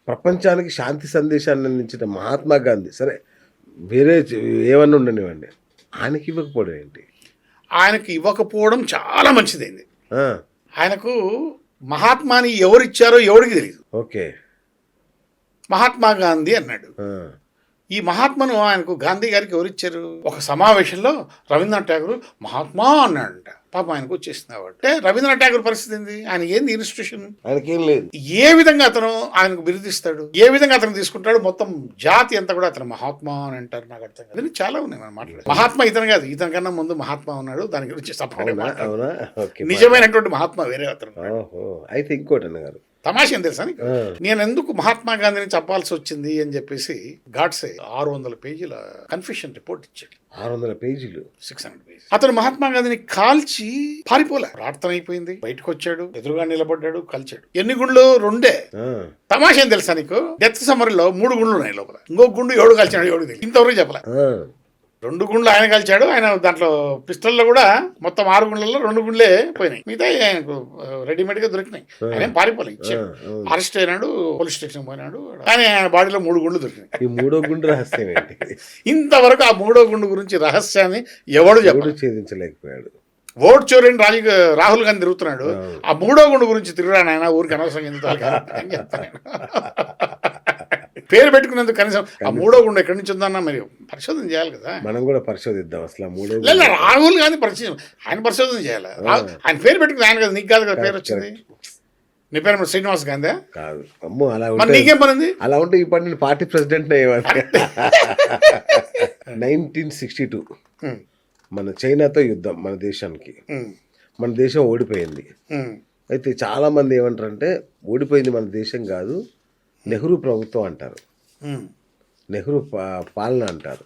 ప్రపంచానికి శాంతి సందేశాన్ని అందించిన మహాత్మా గాంధీ సరే వేరే ఏమన్నా ఉండనివ్వండి. ఆయనకి ఇవ్వకపోవడం ఏంటి? ఆయనకు ఇవ్వకపోవడం చాలా మంచిదైంది. ఆ! ఆయనకు మహాత్మాని ఎవరిచ్చారో ఎవరికి తెలియదు. ఓకే. మహాత్మా గాంధీ అన్నాడు. ఆ! ఈ మహాత్మను ఆయనకు గాంధీ గారికి ఎవరిచ్చారు? ఒక సమావేశంలో రవీంద్రనాథ్ ఠాగూర్ మహాత్మా అన్నాడంట. పాపం ఆయనకు వచ్చేసింది. అంటే రవీంద్రనాథ్ ఠాగూర్ పరిస్థితి ఏంది? ఆయన ఏంది ఇన్స్టిట్యూషన్? ఆయనకేం లేదు. ఏ విధంగా అతను ఆయనకు బిరుదిస్తాడు? ఏ విధంగా అతను తీసుకుంటాడు? మొత్తం జాతి అంతా కూడా అతను మహాత్మా అని అంటారు. నాకు అర్థం కాదు. ఇది చాలా ఉన్నాయి మనం మాట్లాడే. మహాత్మా ఇతను కాదు, ఇతని కన్నా ముందు మహాత్మా ఉన్నాడు. దాని గురించి అవునా? ఓకే. నిజమైనటువంటి మహాత్మా వేరే అతను. ఓహో! అయితే ఇంకోటి అన్నగారు తమాష ఏం తెలుసా నీకు? నేను ఎందుకు మహాత్మా గాంధీని చెప్పాల్సి వచ్చింది అని చెప్పేసి గాడ్సే 600 పేజీల కన్ఫెషన్ రిపోర్ట్ ఇచ్చాడు. 600 పేజీలు, 600 పేజీలు. అతను మహాత్మా గాంధీని కాల్చి పారిపోలే. ప్రార్థన అయిపోయింది, బయటకు వచ్చాడు, ఎదురుగా నిలబడ్డాడు, కాల్చాడు. ఎన్ని గుండ్లు? 2. తమాష ఏం తెలుసా నీకు? డెత్ సమ్మర్లో 3 గుండ్లు ఉన్నాయి లోపల. ఇంకో గుండు ఎవడు కాల్చాడు ఎవడు తెలియదు. ఇంతవరకు చెప్పలే. 2 గుండ్లు ఆయన కాల్చాడు. ఆయన దాంట్లో పిస్టల్లో కూడా మొత్తం 6 గుండ్లలో 2 గుండ్లే పోయినాయి. మిగతా ఆయనకు రెడీమేడ్ గా దొరికినాయి. ఆయన పారిపోలే, ఇచ్చాడు. అరెస్ట్ అయినాడు, పోలీస్ స్టేషన్ పోయినాడు. కానీ ఆయన బాడీలో 3 గుండ్లు దొరికినాయి. ఈ 3వ గుండు రహస్యం ఏంటి? ఇంతవరకు ఆ 3వ గుండు గురించి రహస్యాన్ని ఎవడు ఛేదించలేకపోయాడు. ఓట్ చోరీని రాహుల్ గాంధీ తిరుగుతున్నాడు. ఆ 3వ గుండు గురించి తిరుగురాను ఆయన. ఊరికి అనవసరంగా ఎందుకు అని చెప్తాను. పేరు పెట్టుకునేందుకు కనీసం ఆ 3వ గుండు ఎక్కడి నుంచి ఉందన్నా మరి పరిశోధన చేయాలి కదా. మనం కూడా పరిశోధిద్దాం అసలు. రాహుల్ గాంధీ ఆయన పరిశోధన చేయాలి. ఆయన పేరు పెట్టుకుని ఆయన కదా, నీకు కాదు కదా పేరు వచ్చింది. నీ పేరు శ్రీనివాస్ గాంధీ కాదు? అమ్మో, అలా నీకేం పనింది? అలా ఉంటే ఇప్పుడు నేను పార్టీ ప్రెసిడెంట్ 1962 మన చైనాతో యుద్ధం మన దేశానికి. మన దేశం ఓడిపోయింది. అయితే చాలా మంది ఏమంటారంటే ఓడిపోయింది మన దేశం కాదు, నెహ్రూ ప్రభుత్వం అంటారు, నెహ్రూ పాలన అంటారు.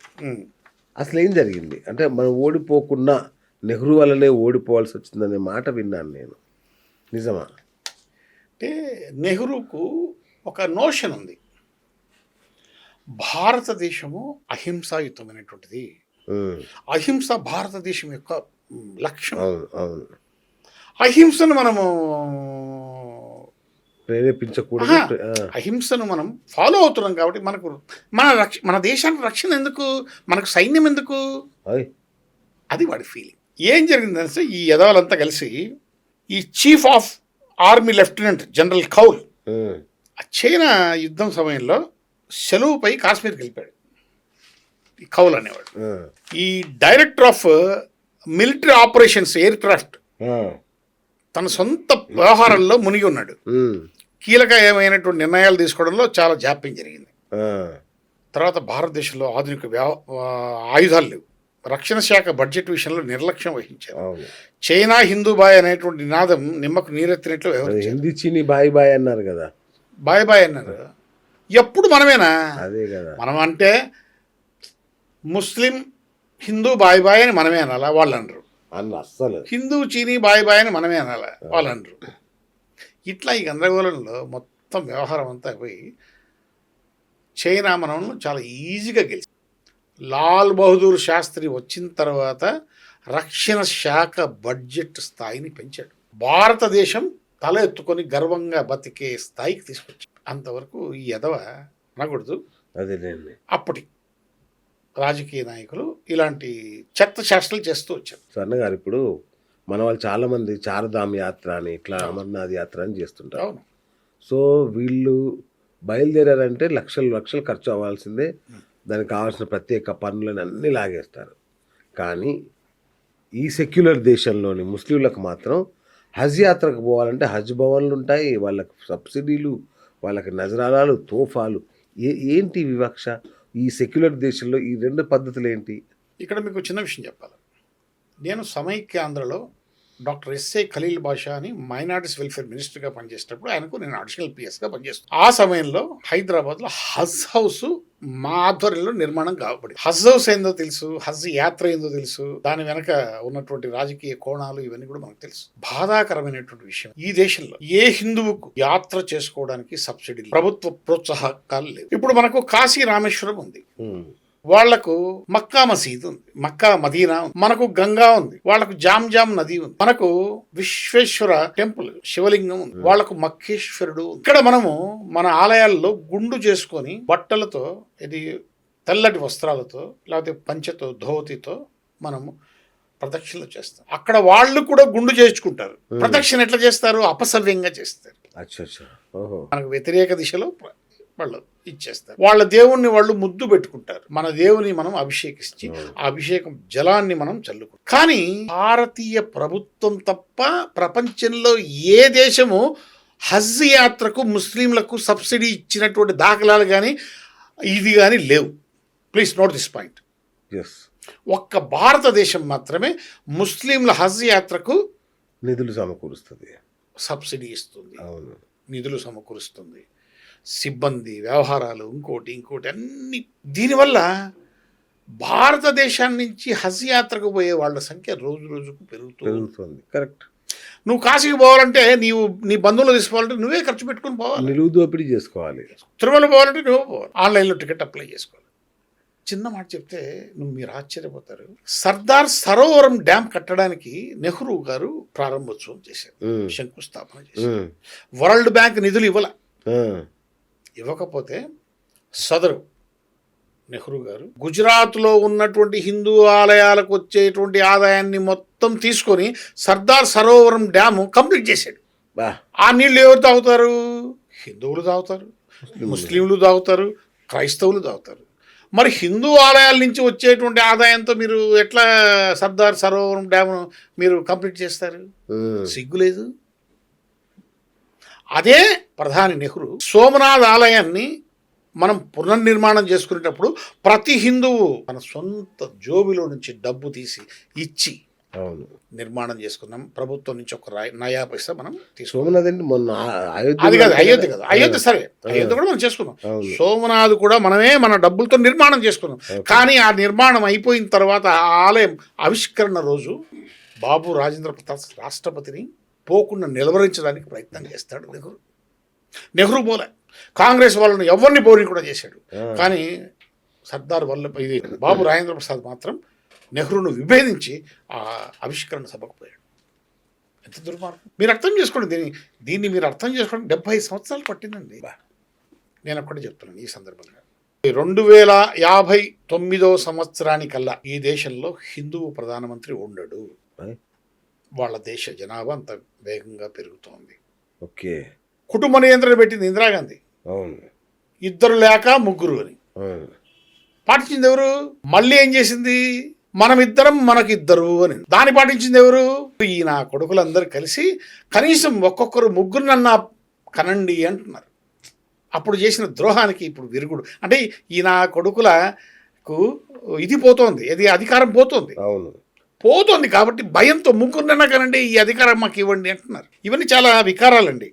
అసలు ఏం జరిగింది అంటే మనం ఓడిపోకుండా నెహ్రూ వల్లనే ఓడిపోవాల్సి వచ్చిందనే మాట విన్నాను నేను. నిజమా? అంటే నెహ్రూకు ఒక నోషన్ ఉంది, భారతదేశము అహింసాయుతమైనటువంటిది. అహింస భారతదేశం యొక్క లక్ష్యం. అహింసను మనము ప్రేరేపించకూడదు. అహింసను మనం ఫాలో అవుతున్నాం కాబట్టి మనకు మన దేశానికి రక్షణ ఎందుకు, మనకు సైన్యం ఎందుకు? అది వాడి ఫీలింగ్. ఏం జరిగిందంటే ఈ యదవులంతా కలిసి ఈ chief of army lieutenant general Kaul China యుద్ధం సమయంలో సెలవుపై కాశ్మీర్కి వెళ్ళిపోయాడు. ఈ కౌల్ అనేవాడు ఈ director of military operations aircraft. తన సొంత వ్యవహారంలో మునిగి ఉన్నాడు. కీలకమైనటువంటి నిర్ణయాలు తీసుకోవడంలో చాలా జాప్యం జరిగింది. తర్వాత భారతదేశంలో ఆధునిక ఆయుధాలు లేవు. రక్షణ శాఖ బడ్జెట్ విషయంలో నిర్లక్ష్యం వహించారు. చైనా హిందూ బాయ్ అనేటువంటి నినాదం నిమ్మకు నీరెత్తినట్లు వ్యవహరించారు. బాయ్ బాయ్ అన్నారు కదా, బాయ్ బాయ్ అన్నారు. ఎప్పుడు మనమేనా? అదే కదా. మనం అంటే ముస్లిం హిందూ బాయ్ బాయ్ అని మనమే అనాలా? వాళ్ళు అనరు. అస్సలు హిందూ చీనీ బాయ్ బాయ్ అని మనమే అనాలా? వాళ్ళు అనరు. ఇట్లా ఈ గందరగోళంలో మొత్తం వ్యవహారం అంతా పోయి చైనా మనల్ని చాలా ఈజీగా గెలిచి లాల్ బహదూర్ శాస్త్రి వచ్చిన తర్వాత రక్షణ శాఖ బడ్జెట్ స్థాయిని పెంచాడు. భారతదేశం తల ఎత్తుకొని గర్వంగా బతికే స్థాయికి తీసుకొచ్చాడు. అంతవరకు ఈ ఎదవ అనకూడదు. అదేనండి. అప్పటి రాజకీయ నాయకులు ఇలాంటి చెత్త శాస్త్రాలు చేస్తూ వచ్చారు. అన్నగారు ఇప్పుడు మన వాళ్ళు చాలామంది చార్ధామ్ యాత్ర అని ఇట్లా అమర్నాథ్ యాత్ర అని చేస్తుంటారు. అవును. సో వీళ్ళు బయలుదేరారంటే లక్షలు ఖర్చు అవ్వాల్సిందే. దానికి కావాల్సిన ప్రత్యేక పనులను అన్నీ లాగేస్తారు. కానీ ఈ సెక్యులర్ దేశంలోని ముస్లింలకు మాత్రం హజ్ యాత్రకు పోవాలంటే హజ్ భవన్లు ఉంటాయి, వాళ్ళకి సబ్సిడీలు, వాళ్ళకి నజరానాలు, తోఫాలు. ఏంటి వివక్ష? ఈ సెక్యులర్ దేశంలో ఈ 2 పద్ధతులు ఏంటి? ఇక్కడ మీకు చిన్న విషయం చెప్పాలి. నేను సమైక్యాంధ్రలో డాక్టర్ ఎస్ఏ ఖలీల్ బాషా అని మైనారిటీస్ వెల్ఫేర్ మినిస్టర్గా పనిచేసేటప్పుడు ఆయనకు నేను అడిషనల్ పిఎస్గా పనిచేస్తాను. ఆ సమయంలో హైదరాబాద్లో హజ్ హౌస్ మా ఆధ్వర్యంలో నిర్మాణం కాబడి. హజ్ హౌస్ ఏందో తెలుసు, హజ్ యాత్ర ఏందో తెలుసు, దాని వెనక ఉన్నటువంటి రాజకీయ కోణాలు ఇవన్నీ కూడా మనకు తెలుసు. బాధాకరమైనటువంటి విషయం, ఈ దేశంలో ఏ హిందువుకు యాత్ర చేసుకోవడానికి సబ్సిడీ, ప్రభుత్వ ప్రోత్సాహకాలు లేవు. ఇప్పుడు మనకు కాశీ రామేశ్వరం ఉంది. వాళ్లకు మక్కా మసీద్ ఉంది, మక్కా మదీనా ఉంది. మనకు గంగా ఉంది, వాళ్లకు జామ్ నది ఉంది. మనకు విశ్వేశ్వర టెంపుల్ శివలింగం ఉంది, వాళ్లకు మక్కేశ్వరుడు ఉంది. ఇక్కడ మనము మన ఆలయాల్లో గుండు చేసుకొని బట్టలతో, ఇది తెల్లటి వస్త్రాలతో లేకపోతే పంచెతో ధోతితో మనము ప్రదక్షిణలు చేస్తాం. అక్కడ వాళ్ళు కూడా గుండు చేసుకుంటారు. ప్రదక్షిణ ఎట్లా చేస్తారు? అపసవ్యంగా చేస్తారు. మనకు వ్యతిరేక దిశలో వాళ్ళు ఇచ్చేస్తారు. వాళ్ళ దేవుణ్ణి వాళ్ళు ముద్దు పెట్టుకుంటారు. మన దేవుని మనం అభిషేకించి ఆ అభిషేకం జలాన్ని మనం చల్లుకుంటాం. కానీ భారతీయ ప్రభుత్వం తప్ప ప్రపంచంలో ఏ దేశము హజ్ యాత్రకు ముస్లింలకు సబ్సిడీ ఇచ్చినటువంటి దాఖలాలు కానీ ఇది కానీ లేవు. Please note this point. ఒక్క భారతదేశం మాత్రమే ముస్లింల హజ్ యాత్రకు నిధులు సమకూరుస్తుంది, సబ్సిడీ ఇస్తుంది, నిధులు సమకూరుస్తుంది, సిబ్బంది, వ్యవహారాలు, ఇంకోటి అన్ని. దీనివల్ల భారతదేశం నుంచి హజ్ యాత్రకు పోయే వాళ్ళ సంఖ్య రోజు రోజుకు పెరుగుతుంది. కరెక్ట్. నువ్వు కాశీకి పోవాలంటే నీ బంధువులు తీసుకోవాలంటే నువ్వే ఖర్చు పెట్టుకుని పోవాలి, నిలువు దోపిడీ చేసుకోవాలి. తిరుమల పోవాలంటే నువ్వు పోవాలి, ఆన్లైన్లో టికెట్ అప్లై చేసుకోవాలి. చిన్న మాట చెప్తే మీరు ఆశ్చర్యపోతారు. సర్దార్ సరోవరం డ్యామ్ కట్టడానికి నెహ్రూ గారు ప్రారంభోత్సవం చేశారు, శంకుస్థాపన చేశారు. వరల్డ్ బ్యాంక్ నిధులు ఇవ్వకపోతే సదరు నెహ్రూ గారు గుజరాత్లో ఉన్నటువంటి హిందూ ఆలయాలకు వచ్చేటువంటి ఆదాయాన్ని మొత్తం తీసుకొని సర్దార్ సరోవరం డ్యాము కంప్లీట్ చేశాడు. ఆ నీళ్ళు ఎవరు తాగుతారు? హిందువులు తాగుతారు, ముస్లింలు తాగుతారు, క్రైస్తవులు తాగుతారు. మరి హిందూ ఆలయాల నుంచి వచ్చేటువంటి ఆదాయంతో మీరు ఎట్లా సర్దార్ సరోవరం డ్యామ్ మీరు కంప్లీట్ చేస్తారు? సిగ్గులేదు. అదే ప్రధాని నెహ్రూ సోమనాథ్ ఆలయాన్ని మనం పునర్నిర్మాణం చేసుకునేటప్పుడు ప్రతి హిందువు మన సొంత జోబిలో నుంచి డబ్బు తీసి ఇచ్చి నిర్మాణం చేసుకున్నాం. ప్రభుత్వం నుంచి ఒక నయా పైసా మనం తీసుకున్నాం. అయోధ్య సరే, అయోధ్య కూడా మనం చేసుకున్నాం. సోమనాథ్ కూడా మనమే మన డబ్బులతో నిర్మాణం చేసుకున్నాం. కానీ ఆ నిర్మాణం అయిపోయిన తర్వాత ఆ ఆలయం ఆవిష్కరణ రోజు బాబు రాజేంద్ర ప్రసాద్ రాష్ట్రపతిని పోకుండా నిలవరించడానికి ప్రయత్నం చేస్తాడు నెహ్రూ. నెహ్రూ పోలే, కాంగ్రెస్ వాళ్ళని ఎవరిని పోనీ కూడా చేశాడు. కానీ సర్దార్ ఇది బాబు రాజేంద్ర ప్రసాద్ మాత్రం నెహ్రూను విభేదించి ఆ ఆవిష్కరణ సభకు పోయాడు. ఎంత దుర్మార్గం! మీరు అర్థం చేసుకోండి, దీన్ని మీరు అర్థం చేసుకోండి. 70 సంవత్సరాలు పట్టిందండి. నేను ఒక్కటే చెప్తున్నాను ఈ సందర్భంగా. 2059 సంవత్సరానికల్లా ఈ దేశంలో హిందువు ప్రధానమంత్రి ఉండడు. వాళ్ళ దేశ జనాభా అంత వేగంగా పెరుగుతోంది. ఓకే. కుటుంబ నియంత్రణ పెట్టింది ఇందిరాగాంధీ. 2 లేక 3 అని పాటించింది ఎవరు? మళ్ళీ ఏం చేసింది? మనమిద్దరం మనకిద్దరు అని దాన్ని పాటించింది ఎవరు? ఈ నా కొడుకులందరూ కలిసి కనీసం ఒక్కొక్కరు 3 కనండి అంటున్నారు. అప్పుడు చేసిన ద్రోహానికి ఇప్పుడు విరుగుడు. అంటే ఈ నా కొడుకులకు ఇది పోతోంది, ఇది అధికారం పోతోంది కాబట్టి భయంతో 3 కనండి, ఈ అధికారం మాకు ఇవ్వండి అంటున్నారు. ఇవన్నీ చాలా వికారాలండి.